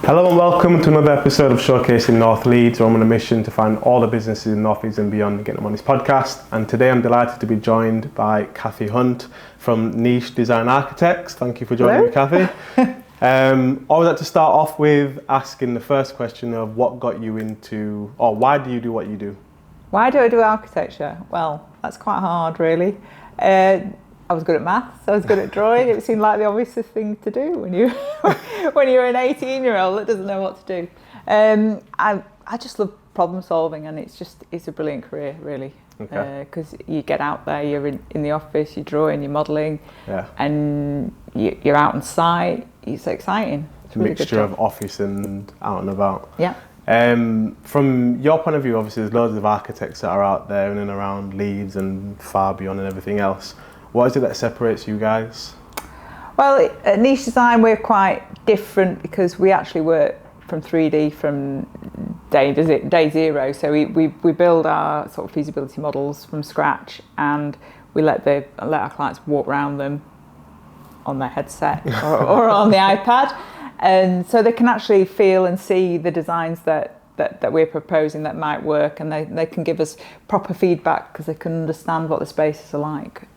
Hello and welcome to another episode of Showcasing North Leeds, where I'm on a mission to find all the businesses in North Leeds and beyond and get them on this podcast. And today I'm delighted to be joined by Cathy Hunt from Niche Design Architects. Thank you for joining me, Cathy. I always like to start off with asking the first question of what got you into, or why do you do what you do? Why do I do architecture? Well, that's quite hard, really. I was good at maths, I was good at drawing. It seemed like the obvious thing to do when you when you're an 18-year-old that doesn't know what to do. I just love problem solving, and it's a brilliant career, really. Because you get out there, you're in the office, you're drawing, you're modelling, and you're out on site. It's exciting. It's a really mixture of office and out and about. Yeah. From your point of view, obviously there's loads of architects that are out there in and around Leeds and far beyond and everything else. What is it that separates you guys? Well, at Niche Design we're quite different because we actually work from 3D from day zero. So we build our sort of feasibility models from scratch, and we let our clients walk around them on their headset or on the iPad, and so they can actually feel and see the designs that we're proposing that might work, and they can give us proper feedback because they can understand what the spaces are like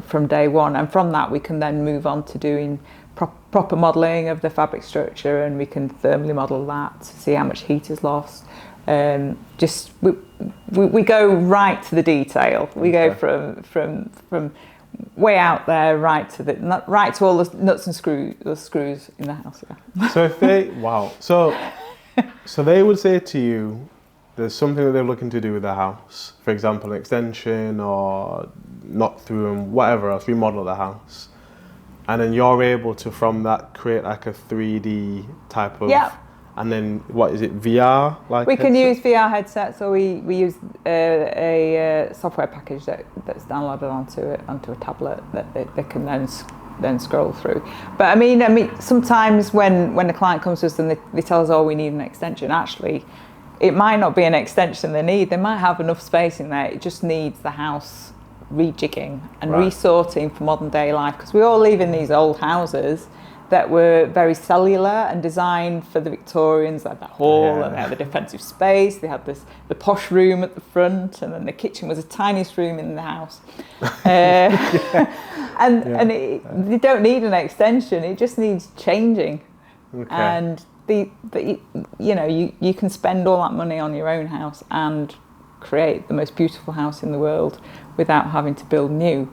from day one. And from that we can then move on to doing proper modelling of the fabric structure, and we can thermally model that to see how much heat is lost. We go right to the detail. We go from way out there right to all the nuts and screws in the house. Yeah. So if they So they would say to you, there's something that they're looking to do with the house, for example, an extension or knock through and whatever else, remodel the house. And then you're able to, from that, create like a 3D type of, and then what is it, VR? We can use VR headsets, or we use a software package that's downloaded onto a tablet that they can then scroll through. But I mean, sometimes when the client comes to us and they tell us, oh, we need an extension, actually, it might not be an extension they need. They might have enough space in there. It just needs the house rejigging and resorting for modern day life, because we all live in these old houses that were very cellular and designed for the Victorians. They had that hall and they had the defensive space. They had the posh room at the front, and then the kitchen was the tiniest room in the house. And you don't need an extension. It just needs changing. And you can spend all that money on your own house and create the most beautiful house in the world without having to build new.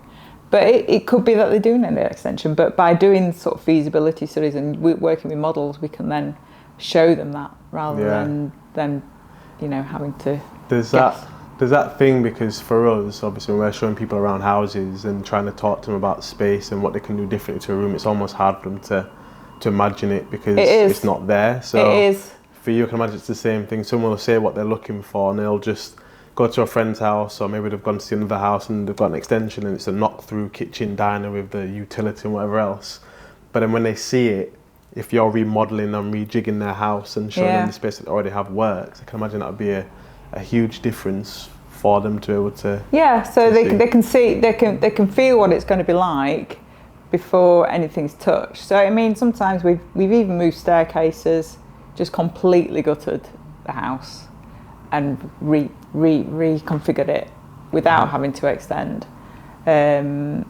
But it could be that they do need an extension. But by doing sort of feasibility studies and working with models, we can then show them that rather than having to. There's that thing, because for us, obviously, when we're showing people around houses and trying to talk to them about space and what they can do differently to a room, it's almost hard for them to imagine it because it's not there. So it is. For you, I can imagine it's the same thing. Someone will say what they're looking for, and they'll just go to a friend's house, or maybe they've gone to see another house and they've got an extension and it's a knock-through kitchen diner with the utility and whatever else. But then when they see it, if you're remodelling and rejigging their house and showing them the space that they already have works, I can imagine that would be a huge difference for them to be able to. Yeah, so they can see, they can feel what it's going to be like before anything's touched. So I mean, sometimes we've even moved staircases, just completely gutted the house and reconfigured it without having to extend. And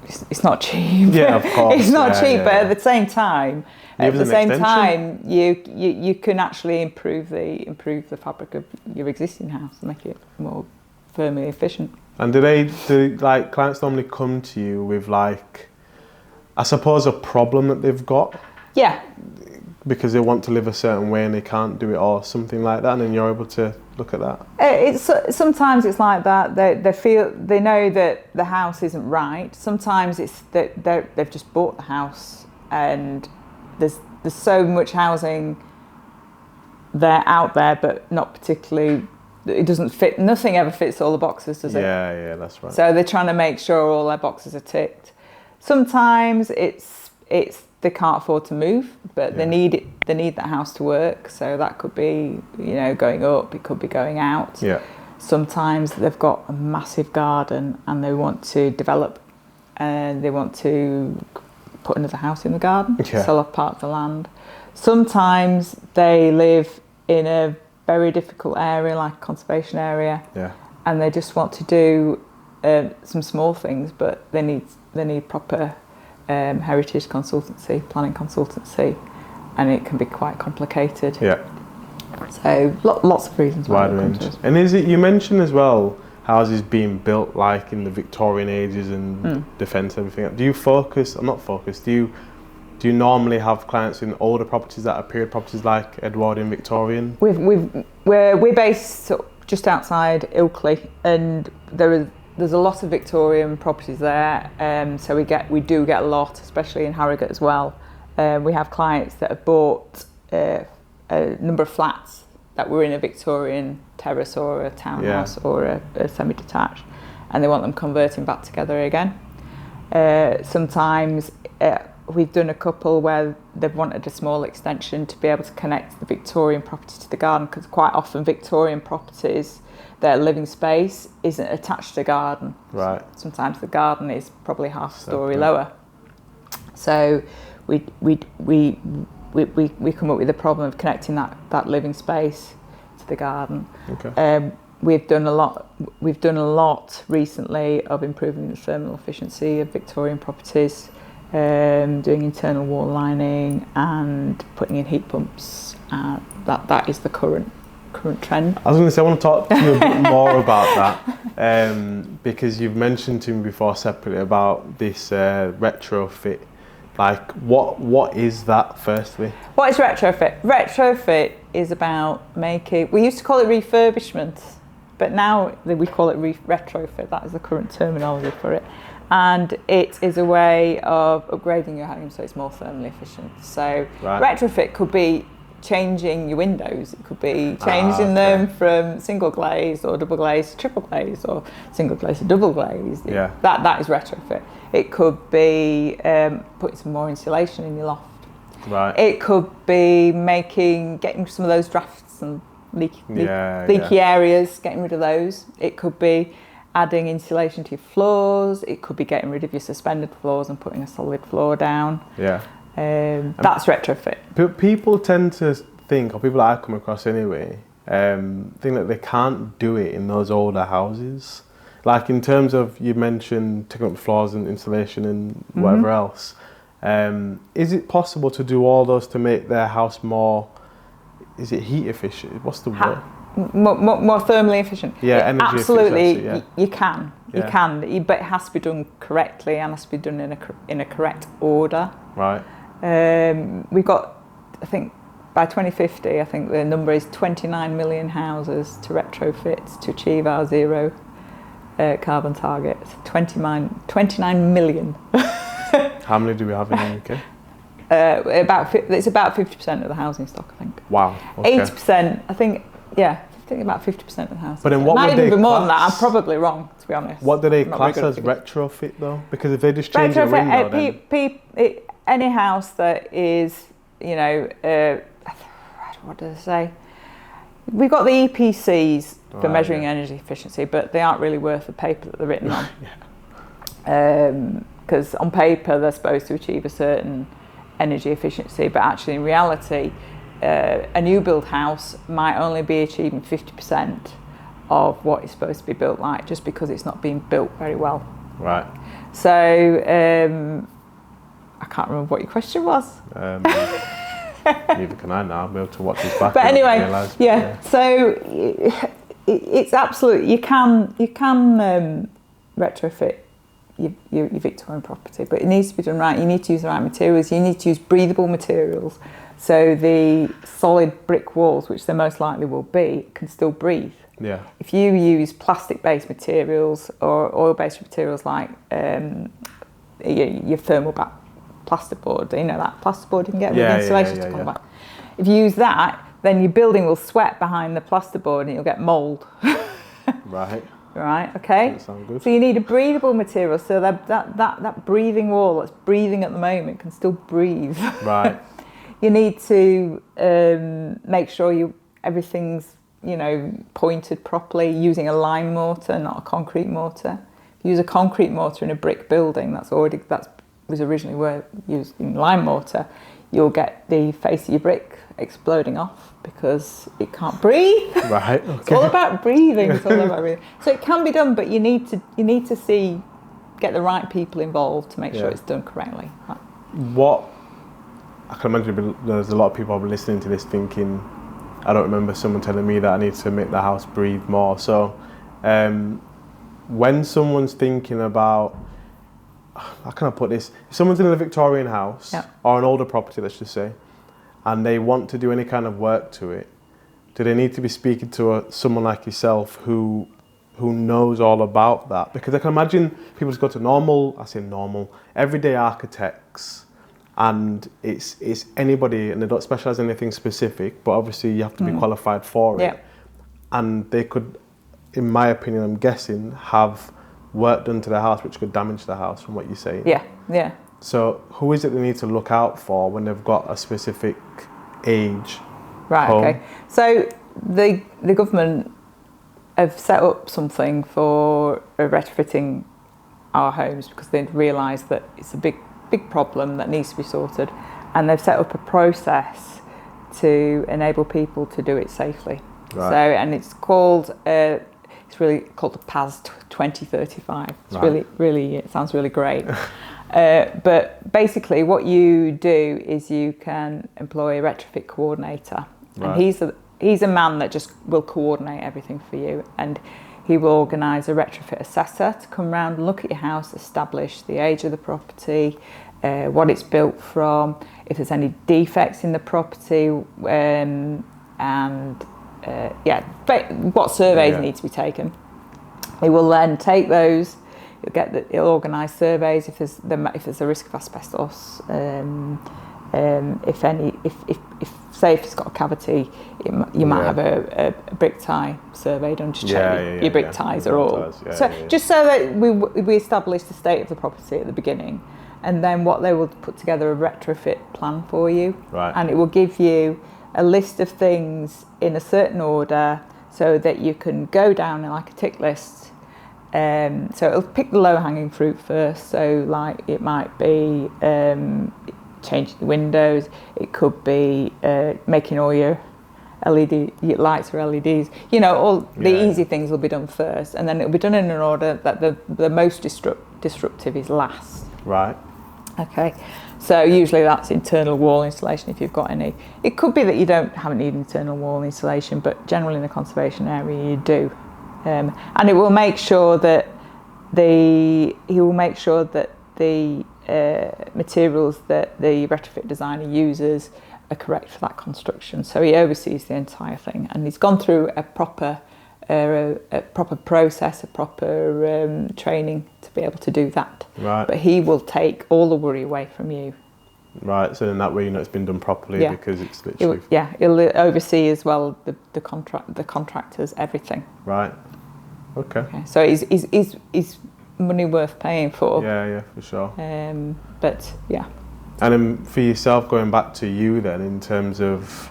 it's not cheap. Yeah, of course. It's not cheap, but at the same time, you can actually improve the fabric of your existing house and make it more firmly efficient. And do clients normally come to you with I suppose a problem that they've got? Yeah. Because they want to live a certain way and they can't do it, or something like that, and then you're able to look at that? Sometimes it's like that. They know that the house isn't right. Sometimes it's that they've just bought the house and there's so much housing out there, but not particularly. It doesn't fit. Nothing ever fits all the boxes, does it? Yeah, that's right. So they're trying to make sure all their boxes are ticked. Sometimes it's they can't afford to move, but they need that house to work. So that could be, going up, it could be going out. Yeah. Sometimes they've got a massive garden and they want to develop, and they want to put another house in the garden, sell off part of the land. Sometimes they live in a very difficult area, like a conservation area, and they just want to do some small things, but they need proper heritage consultancy, planning consultancy, and it can be quite complicated. Yeah. So lots of reasons why. Wide range. And is it, you mentioned as well, houses being built like in the Victorian ages and defence, everything. Do you do you normally have clients in older properties that are period properties like Edwardian, Victorian? We're based just outside Ilkley, and there's a lot of Victorian properties there. So we do get a lot, especially in Harrogate as well. We have clients that have bought a number of flats that were in a Victorian terrace or a townhouse or a semi-detached, and they want them converting back together again. Sometimes we've done a couple where they've wanted a small extension to be able to connect the Victorian property to the garden, because quite often Victorian properties, their living space isn't attached to the garden. Right. Sometimes the garden is probably half a story lower. So we come up with the problem of connecting that living space to the garden. Okay. We've done a lot recently of improving the thermal efficiency of Victorian properties, doing internal wall lining and putting in heat pumps. That is the current trend. I was going to say, I want to talk to you a bit more about that, because you've mentioned to me before separately about this retrofit. Like, what is that, firstly? What is retrofit? Retrofit is about making... We used to call it refurbishment, but now we call it retrofit. That is the current terminology for it. And it is a way of upgrading your home so it's more thermally efficient. So retrofit could be changing your windows. It could be changing them from single glaze or double glaze to triple glaze, or single glaze to double glaze. Yeah. That is retrofit. It could be putting some more insulation in your loft. Right. It could be getting some of those drafts and leaky areas, getting rid of those. It could be adding insulation to your floors. It could be getting rid of your suspended floors and putting a solid floor down. Yeah. That's retrofit. But people tend to think, or people that I come across anyway, think that they can't do it in those older houses. Like, in terms of, you mentioned taking up the floors and insulation and whatever else. Is it possible to do all those to make their house more, is it heat efficient? What's the word? More thermally efficient. Yeah, energy absolutely, efficiency, you can. You can, but it has to be done correctly and has to be done in a correct order. Right. We've got, I think, by 2050, I think the number is 29 million houses to retrofit to achieve our zero carbon target. 29 million. How many do we have in the UK? It's about 50% of the housing stock, I think. Wow. Okay. 80%, I think about 50% of the houses. But then what would they even more class? than that. I'm probably wrong, to be honest. What do they class as retrofit, though? Because if they just change the window, then... Any house that is, what do they say? We've got the EPCs for measuring energy efficiency, but they aren't really worth the paper that they're written on. Because on paper they're supposed to achieve a certain energy efficiency, but actually in reality, a new build house might only be achieving 50% of what it's supposed to be built like, just because it's not being built very well. Right. So I can't remember what your question was. Neither can I now. I'm able to watch this back. But anyway, so it's absolutely, you can retrofit your Victorian property, but it needs to be done right. You need to use the right materials. You need to use breathable materials, so the solid brick walls, which they most likely will be, can still breathe. Yeah. If you use plastic-based materials or oil-based materials like your thermal back plasterboard, that plasterboard you can get with insulation to come back. If you use that, then your building will sweat behind the plasterboard and you'll get mould. Right. Right, okay. That sounds good. So you need a breathable material, so that breathing wall that's breathing at the moment can still breathe. Right. You need to make sure everything's pointed properly, using a lime mortar, not a concrete mortar. If you use a concrete mortar in a brick building, that was originally used in lime mortar. you'll get the face of your brick exploding off because it can't breathe. Right. Okay. It's all about breathing. It's all about breathing. So it can be done, but you need to get the right people involved to make sure it's done correctly. What I can imagine there's a lot of people listening to this thinking, I don't remember someone telling me that I need to make the house breathe more. So when someone's thinking about, how can I put this? If someone's in a Victorian house or an older property, let's just say, and they want to do any kind of work to it, do they need to be speaking to someone like yourself who knows all about that? Because I can imagine people just go to everyday architects, and it's anybody, and they don't specialise in anything specific, but obviously you have to be qualified for it. And they could, in my opinion, I'm guessing, have work done to the house which could damage the house, from what you're saying. Yeah. So who is it they need to look out for when they've got a specific age? Right, home? okay. So the government have set up something for retrofitting our homes because they've realised that it's a big problem that needs to be sorted, and they've set up a process to enable people to do it safely. Right. So, and it's called really called the PAS 2035. It's really it sounds really great. But basically, what you do is you can employ a retrofit coordinator, and he's a man that just will coordinate everything for you, and he will organise a retrofit assessor to come round and look at your house, establish the age of the property, what it's built from, if there's any defects in the property, what surveys need to be taken. He will then take those. He'll organise surveys if there's a risk of asbestos. If it's got a cavity, you might have a brick tie survey done to check your brick ties are all. Just so that we establish the state of the property at the beginning, and then what they will put together a retrofit plan for you, and it will give you a list of things in a certain order so that you can go down in like a tick list. So it'll pick the low-hanging fruit first. So like it might be changing the windows. It could be making all your your lights or LEDs. You know, all the easy things will be done first, and then it'll be done in an order that the most disruptive is last. Right. Okay. So usually that's internal wall insulation if you've got any. It could be that you haven't needed internal wall insulation, but generally in a conservation area you do. And it will make sure that the materials that the retrofit designer uses are correct for that construction. So he oversees the entire thing, and he's gone through a proper process, a proper training to be able to do that. Right. But he will take all the worry away from you. Right. So in that way, you know it's been done properly because it's literally. He'll oversee as well the contractors, everything. Right. Okay. So he's money worth paying for. Yeah, for sure. But yeah. And then for yourself, going back to you then, in terms of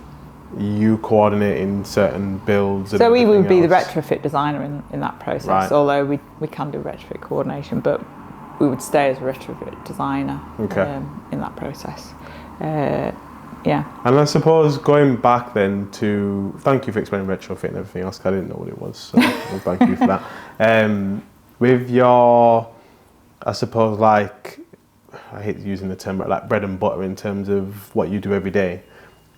you coordinating certain builds. So we would be the retrofit designer in that process, although we can do retrofit coordination, but we would stay as a retrofit designer in that process. And I suppose going back then to, thank you for explaining retrofit and everything else, 'cause I didn't know what it was, so well, thank you for that. With your, I suppose, like, I hate using the term, but like bread and butter in terms of what you do every day,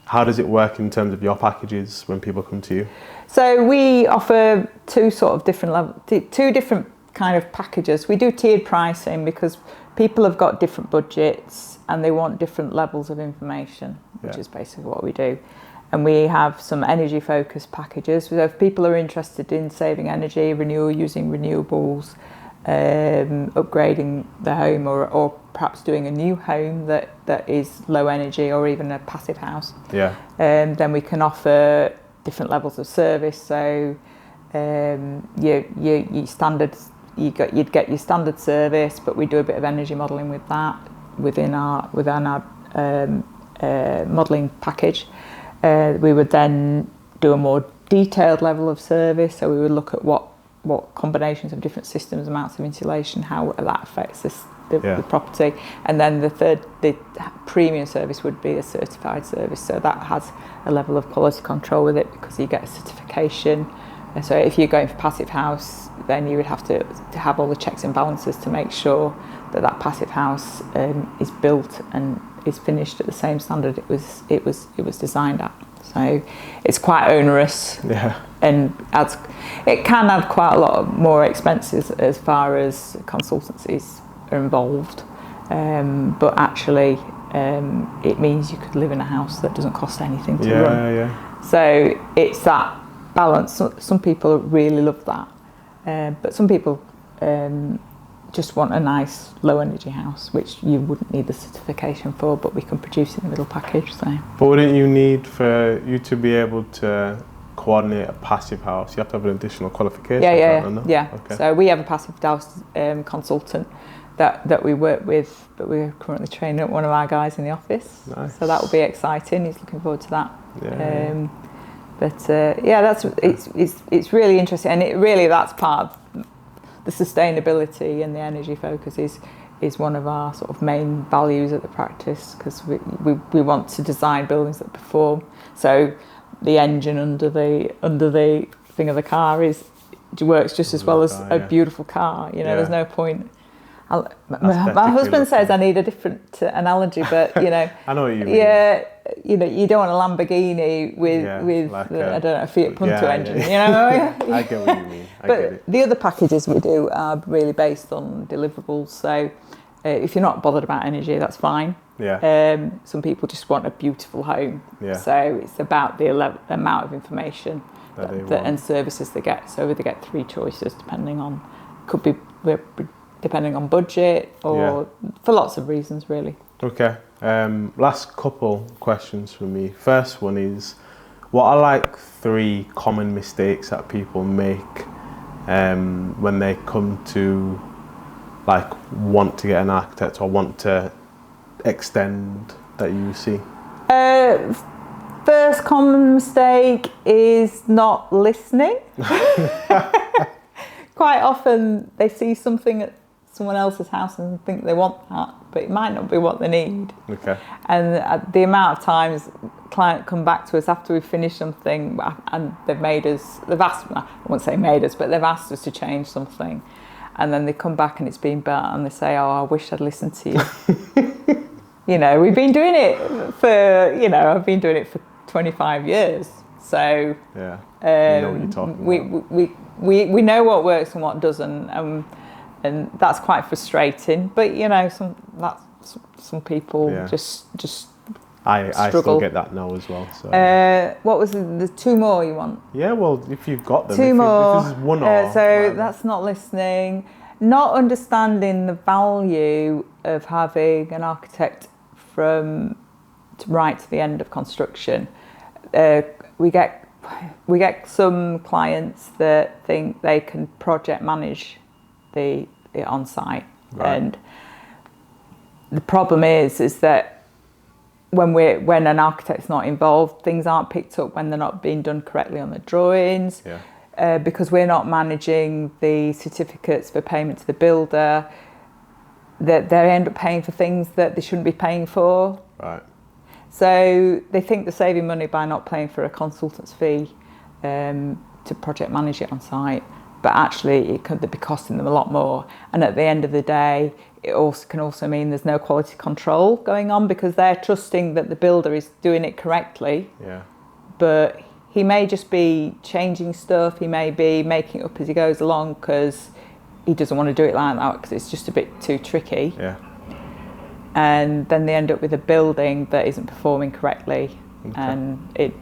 how does it work in terms of your packages when people come to you? So we offer two different kind of packages. We do tiered pricing because people have got different budgets and they want different levels of information, which is basically what we do. And we have some energy focused packages. So if people are interested in saving energy, using renewables, upgrading the home, or perhaps doing a new home that is low energy, or even a passive house, then we can offer different levels of service. So you'd get your standard service, but we do a bit of energy modelling with that within our modelling package. We would then do a more detailed level of service. So we would look at what combinations of different systems, amounts of insulation, how that affects the property. And then the premium service would be a certified service. So that has a level of quality control with it because you get a certification. And so if you're going for passive house, then you would have to have all the checks and balances to make sure that passive house is built and is finished at the same standard it was designed at. So it's quite onerous, and it can add quite a lot more expenses as far as consultancies are involved. But actually, it means you could live in a house that doesn't cost anything to run. So it's that balance. Some people really love that, but some people just want a nice low energy house, which you wouldn't need the certification for, but we can produce in the middle package. So. But wouldn't you need for you to be able to coordinate a passive house? You have to have an additional qualification. Yeah. Okay. So we have a passive house consultant that we work with, but we're currently training up one of our guys in the office. Nice. So that will be exciting. He's looking forward to that. It's really interesting, and that's part of the sustainability and the energy focus is one of our sort of main values at the practice, because we want to design buildings that perform. So the engine under the thing of the car works just as well as a beautiful car. There's no point. My husband says I need a different analogy, but I know what you mean. You don't want a Lamborghini with like I don't know, a Fiat Punto engine. I get what you mean. But the other packages we do are really based on deliverables. So if you're not bothered about energy, that's fine. Some people just want a beautiful home. So it's about the amount of information and services they get. So they get 3 choices depending on budget or for lots of reasons, really. Okay. Last couple questions from me. First one is, what are like 3 common mistakes that people make when they come to like want to get an architect or want to extend that you see? First common mistake is not listening. Quite often they see something at someone else's house and think they want that, but it might not be what they need. Okay. And the amount of times clients come back to us after we've finished something and they've asked us to change something, and then they come back and it's been built and they say, "Oh, I wish I'd listened to you." We've been doing it I've been doing it for 25 years. So you know what you're talking about. We know what works and what doesn't. And that's quite frustrating, but some people just I struggle. still get that now as well. So. What was the 2 more you want? Yeah, well, if you've got them, 2 more. If this is one or that's not listening, not understanding the value of having an architect right to the end of construction. We get some clients that think they can project manage the on-site, and the problem is that when an architect's not involved, things aren't picked up when they're not being done correctly on the drawings, because we're not managing the certificates for payment to the builder, that they end up paying for things that they shouldn't be paying for. Right. So they think they're saving money by not paying for a consultant's fee to project manage it on site. But actually it could be costing them a lot more. And at the end of the day, it can also mean there's no quality control going on, because they're trusting that the builder is doing it correctly. But he may just be changing stuff, he may be making it up as he goes along because he doesn't want to do it like that because it's just a bit too tricky. And then they end up with a building that isn't performing correctly, and it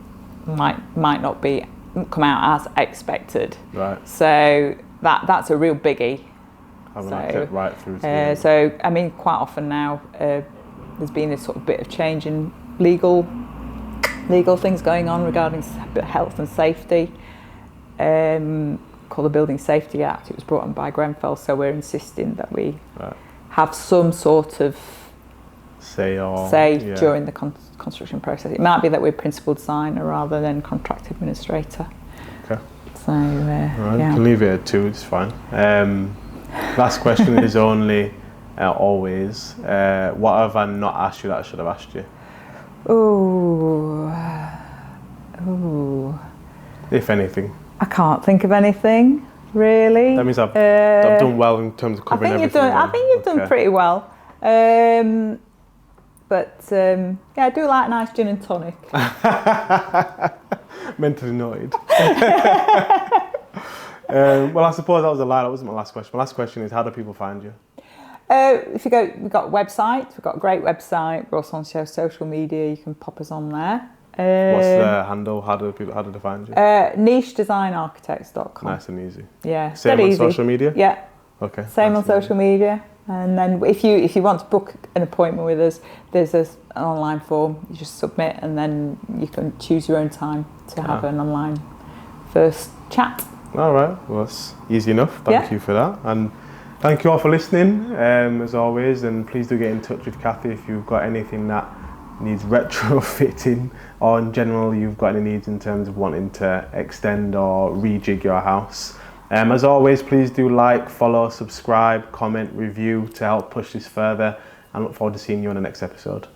might not come out as expected. Right. So that's a real biggie. Right through to the end. So I mean, quite often now there's been this sort of bit of change in legal things going on regarding health and safety, called the Building Safety Act. It was brought on by Grenfell, so we're insisting that we have some sort of say during the construction process. It might be that we're principal designer rather than contract administrator. Okay. So right, you can leave it at 2, it's fine. Last question is only, always. What have I not asked you that I should have asked you? Ooh. If anything. I can't think of anything, really. That means I've done well in terms of covering everything. I think you've done pretty well. I do like a nice gin and tonic. Mentally noted. Well, I suppose that was a lie. That wasn't my last question. My last question is, how do people find you? If you go, we've got a website. We've got a great website. We're also on social media. You can pop us on there. What's the handle? How do they find you? Nichedesignarchitects.com. Nice and easy. Yeah. Same on social media? Yeah. Okay. Same on social media. And then if you want to book an appointment with us, there's an online form. You just submit, and then you can choose your own time to have an online first chat. All right. Well, that's easy enough. Thank you for that. And thank you all for listening, as always. And please do get in touch with Cathy if you've got anything that needs retrofitting, or in general you've got any needs in terms of wanting to extend or rejig your house. As always, please do like, follow, subscribe, comment, review to help push this further, and look forward to seeing you on the next episode.